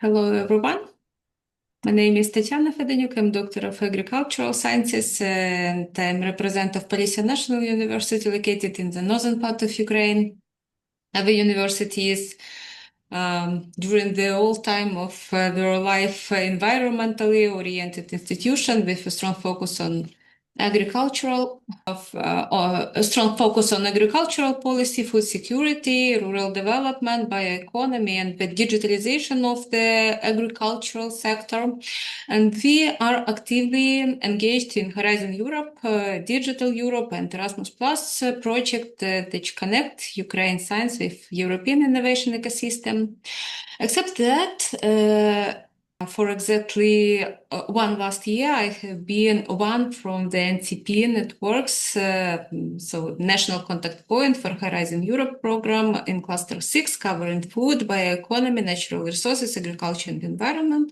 Hello, everyone. My name is Tatiana Fedoniuk. I'm Doctor of Agricultural Sciences, and I'm representative of Polissia National University, located in the northern part of Ukraine. Our universities, during the whole time of their life, environmentally oriented institution with a strong focus on agricultural policy, food security, rural development, bioeconomy, and the digitalization of the agricultural sector. And we are actively engaged in Horizon Europe, Digital Europe, and Erasmus Plus project which connect Ukraine science with European innovation ecosystem. Except that, for exactly one last year, I have been one from the NCP networks, so National Contact Point for Horizon Europe program in Cluster 6, covering food, bioeconomy, natural resources, agriculture, and environment.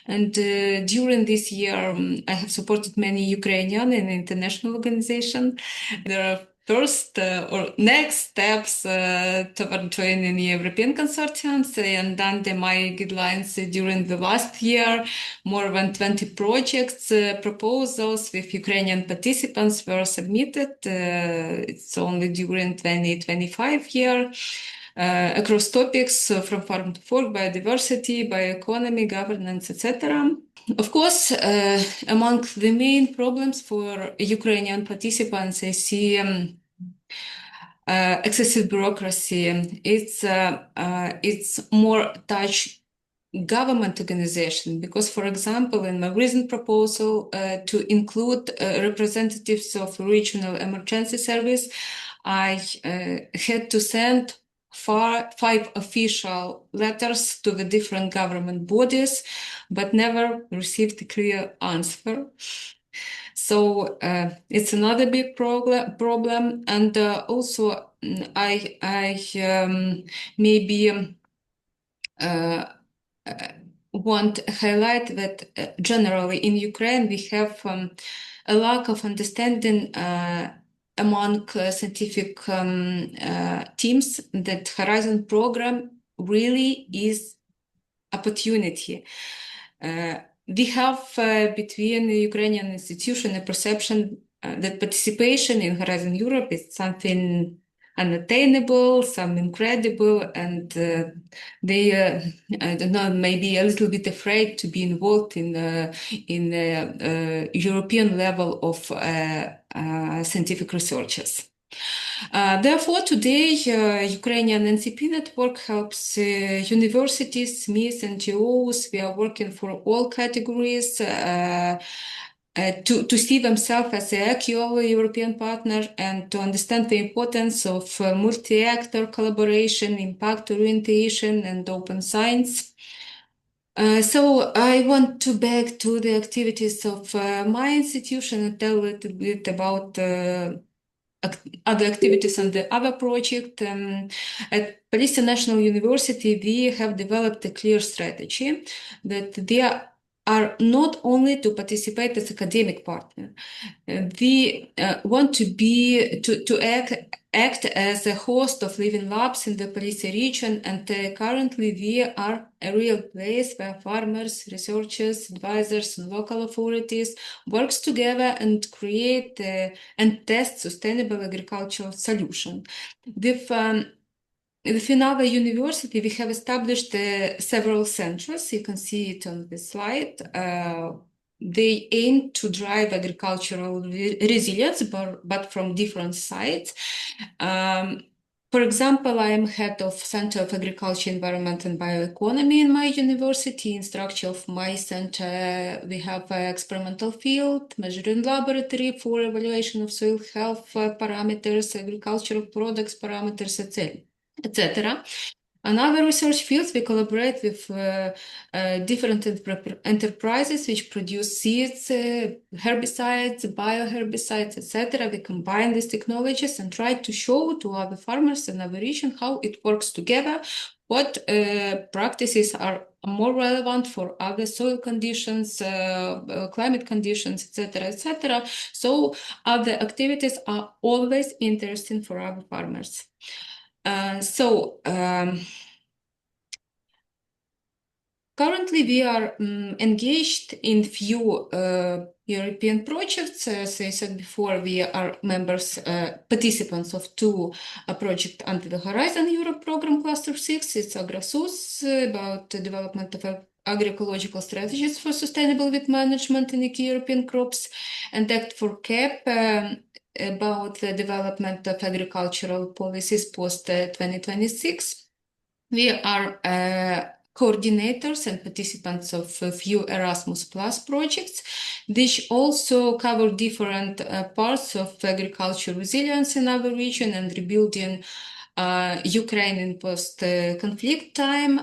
And during this year, I have supported many Ukrainian and international organizations. There are first or next steps toward joining European consortiums, and under my guidelines during the last year, more than 20 projects, proposals with Ukrainian participants were submitted. It's only during 2025 year. Across topics from farm to fork, biodiversity, bioeconomy, governance, etc. Of course, among the main problems for Ukrainian participants, I see excessive bureaucracy. It's more touch government organization because, for example, in my recent proposal to include representatives of regional emergency service, I had to send five official letters to the different government bodies, but never received a clear answer. So it's another big problem. And also I maybe want to highlight that generally in Ukraine we have a lack of understanding among scientific teams that Horizon program really is opportunity. We have between the Ukrainian institution a perception that participation in Horizon Europe is something unattainable, some incredible, and they, I don't know, maybe a little bit afraid to be involved in European level of scientific researches. Therefore, today, Ukrainian NCP network helps universities, SMEs, NGOs. We are working for all categories to see themselves as an actual European partner and to understand the importance of multi-actor collaboration, impact orientation, and open science. So I want to back to the activities of my institution and tell a little bit about other activities on the other project. At Polissia National University, we have developed a clear strategy that we are not only to participate as academic partner. We want to act as a host of living labs in the Polissia region, and currently we are a real place where farmers, researchers, advisors, and local authorities works together and create and test sustainable agricultural solution. Within our university, we have established several centers. You can see it on the slide. They aim to drive agricultural resilience, but from different sides. For example, I am head of Center of Agriculture, Environment and Bioeconomy in my university. In structure of my center, we have an experimental field, measuring laboratory for evaluation of soil health parameters, agricultural products parameters, etc. On other research fields, we collaborate with different enterprises which produce seeds, herbicides, bioherbicides, etc. We combine these technologies and try to show to other farmers in our region how it works together, what practices are more relevant for other soil conditions, climate conditions, etc., etc. So other activities are always interesting for our farmers. Currently, we are engaged in few European projects. As I said before, we are participants of two projects under the Horizon Europe program, Cluster 6. It's AgriSUS, about the development of agroecological strategies for sustainable wheat management in key European crops, and Act for CAP, about the development of agricultural policies post 2026. We are coordinators and participants of a few Erasmus Plus projects, which also cover different parts of agriculture resilience in our region and rebuilding Ukraine in post-conflict time.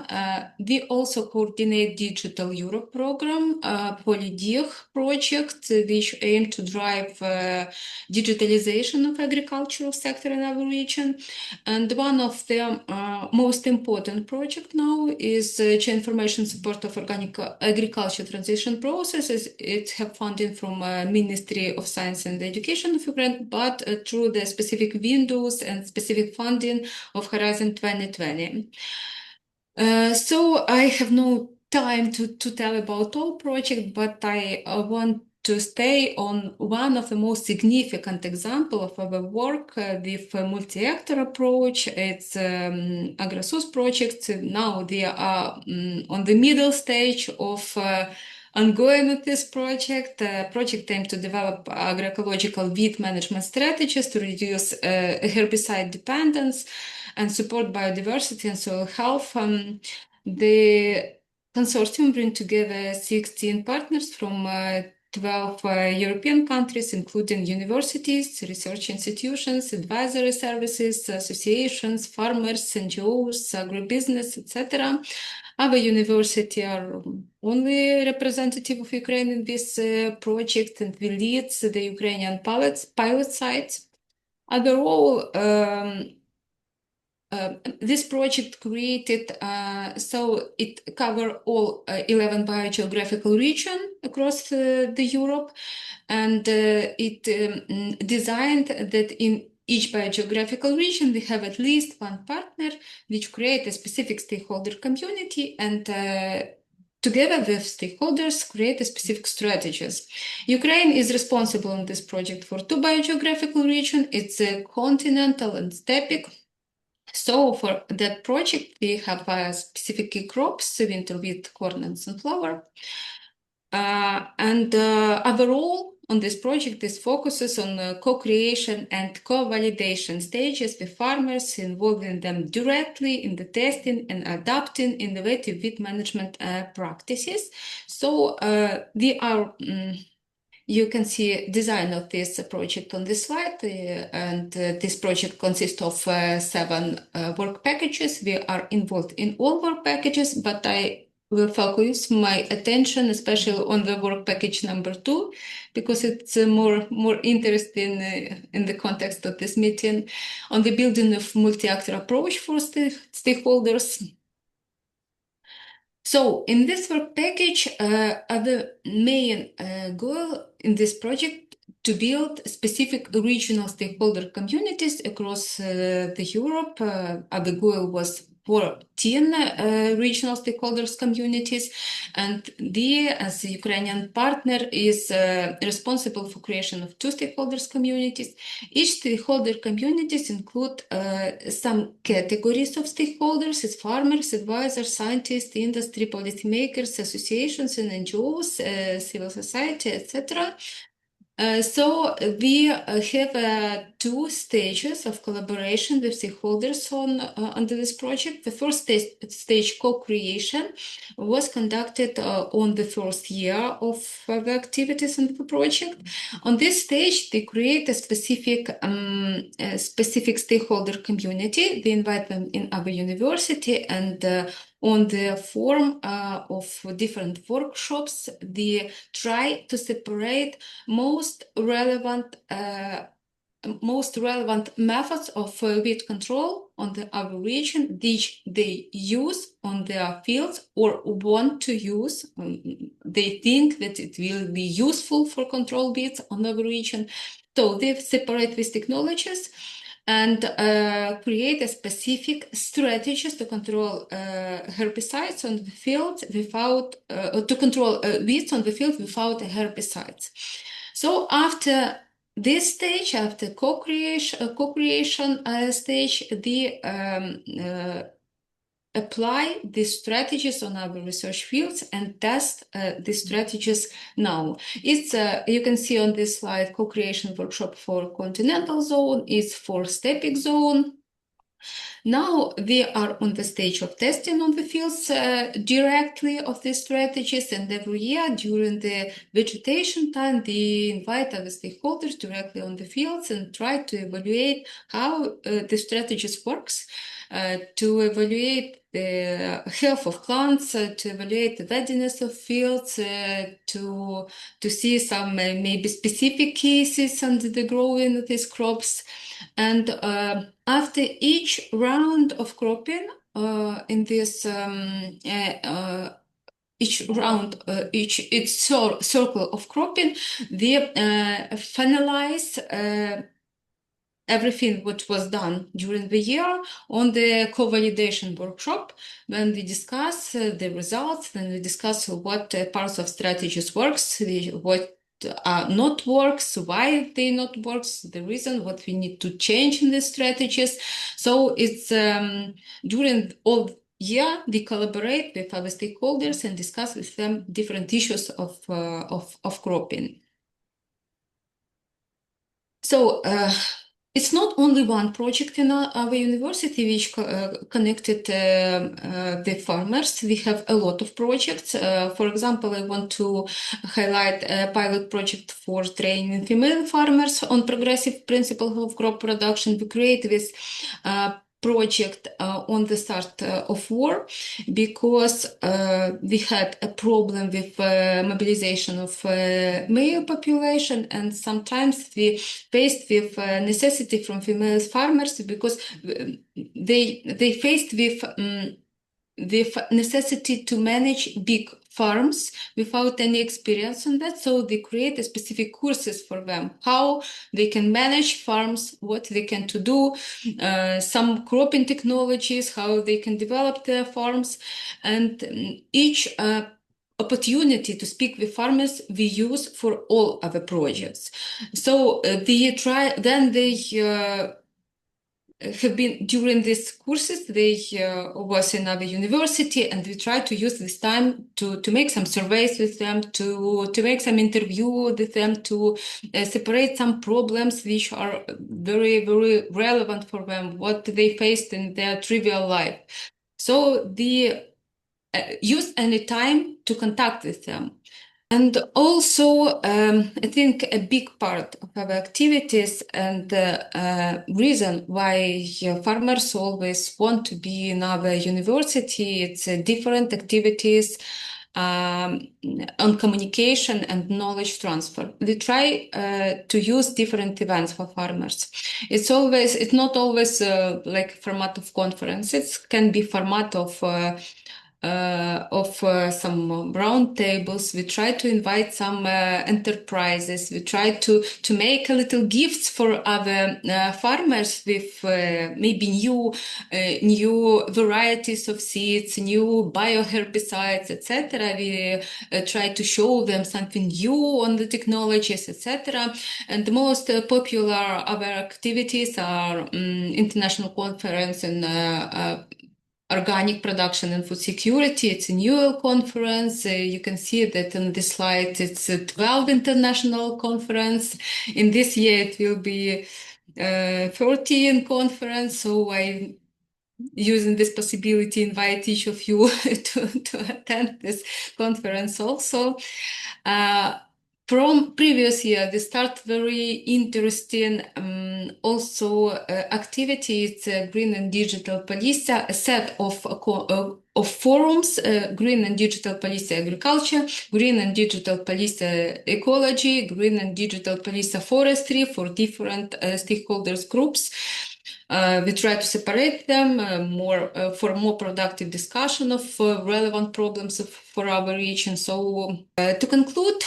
We also coordinate Digital Europe program, Polissia project, which aim to drive digitalization of agricultural sector in our region. And one of the most important project now is information support of organic agriculture transition processes. It have funding from Ministry of Science and Education of Ukraine, but through the specific windows and specific funding of Horizon 2020. So I have no time to tell about all projects, but I want to stay on one of the most significant examples of our work with a multi-actor approach. It's AgriSUS project. Now they are on the middle stage of ongoing with this project. Project aims to develop agroecological wheat management strategies to reduce herbicide dependence and support biodiversity and soil health. The consortium brings together 16 partners from 12 European countries, including universities, research institutions, advisory services, associations, farmers, NGOs, agribusiness, etc. Our university are only representative of Ukraine in this project, and we lead the Ukrainian pilot sites. Overall, this project created, so it covers all 11 biogeographical regions across the Europe, and it designed that in each biogeographical region we have at least one partner which create a specific stakeholder community, and together with stakeholders create a specific strategies. Ukraine is responsible in this project for two biogeographical regions. It's a continental and steppe. So for that project, we have specific crops, winter wheat, corn, and sunflower. And overall, on this project, this focuses on co-creation and co-validation stages with farmers, involving them directly in the testing and adopting innovative wheat management practices. So we are... You can see design of this project on this slide, and this project consists of 7 work packages. We are involved in all work packages, but I will focus my attention especially on the work package number 2, because it's more interesting in the context of this meeting, on the building of multi-actor approach for stakeholders. So in this work package, the main goal in this project to build specific regional stakeholder communities across the Europe. The goal was 14 regional stakeholders communities, and we, as a Ukrainian partner, is responsible for creation of 2 stakeholders communities. Each stakeholder communities include some categories of stakeholders: it's farmers, advisors, scientists, industry, policymakers, associations and NGOs, civil society, etc. So we have 2 stages of collaboration with stakeholders under this project. The first stage, co-creation, was conducted on the first year of the activities in the project. On this stage, they create a specific stakeholder community. They invite them in our university, and on the form of different workshops, they try to separate most relevant methods of wheat control on our region, which they use on their fields or want to use. They think that it will be useful for control weeds on our region. So they separate these technologies and create a specific strategies to control herbicides on the field without to control weeds on the field without herbicides. So after this stage, after co-creation stage, the apply these strategies on our research fields and test these strategies now. It's you can see on this slide co-creation workshop for continental zone is for steppe zone. Now we are on the stage of testing on the fields directly of these strategies, and every year during the vegetation time, we invite our stakeholders directly on the fields and try to evaluate how the strategies works, to evaluate the health of plants, to evaluate the readiness of fields, to see some maybe specific cases under the growing of these crops. And after each round of cropping in this each round, each circle of cropping, we finalize everything what was done during the year on the co-validation workshop, when we discuss the results, then we discuss what parts of strategies works, what not works, why they not works, the reason, what we need to change in the strategies. So it's during all year we collaborate with our stakeholders and discuss with them different issues of cropping. So it's not only one project in our university which connected the farmers. We have a lot of projects. For example, I want to highlight a pilot project for training female farmers on progressive principles of crop production. We create this project on the start of war, because we had a problem with mobilization of male population, and sometimes we faced with necessity from female farmers, because they faced with necessity to manage big farms without any experience on that. So they create specific courses for them, how they can manage farms, what they can to do, some cropping technologies, how they can develop their farms, and each opportunity to speak with farmers we use for all other projects. So they try, then they have been during these courses, they was in our university, and we try to use this time to make some surveys with them, to make some interview with them, to separate some problems which are very, very relevant for them, what they faced in their trivial life. So they use any time to contact with them. And also, I think a big part of our activities and the reason why farmers always want to be in our university, it's different activities on communication and knowledge transfer. We try to use different events for farmers. It's not always like format of conference. It can be format of some round tables. We try to invite some enterprises. We try to make a little gifts for other farmers with maybe new varieties of seeds, new bioherbicides, etc. We try to show them something new on the technologies, etc. And the most popular our activities are international conference in organic production and food security. It's a annual conference. You can see that on this slide, it's a 12 international conference. In this year, it will be 13 conference. So I, using this possibility, invite each of you to attend this conference also. From previous year, we start very interesting also activities, Green and Digital Polissia, a set of forums, Green and Digital Polissia Agriculture, Green and Digital Polissia Ecology, Green and Digital Polissia Forestry for different stakeholders groups. We try to separate them for more productive discussion of relevant problems for our region. So to conclude,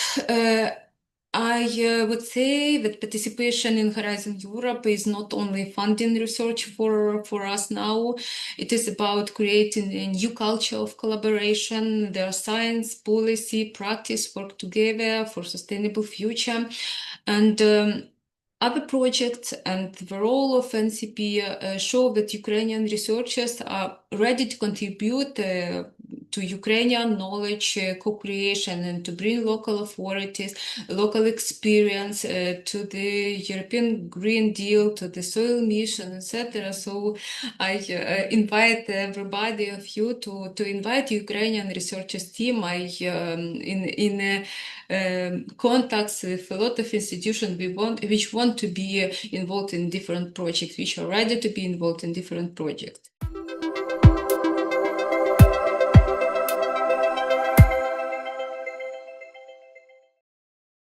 I would say that participation in Horizon Europe is not only funding research for us now, it is about creating a new culture of collaboration. There are science, policy, practice work together for sustainable future. And other projects and the role of NCP show that Ukrainian researchers are ready to contribute to Ukrainian knowledge co-creation and to bring local authorities, local experience to the European Green Deal, to the soil mission, etc. So I invite everybody of you to invite Ukrainian researchers team. I in contacts with a lot of institutions which want to be involved in different projects, which are ready to be involved in different projects.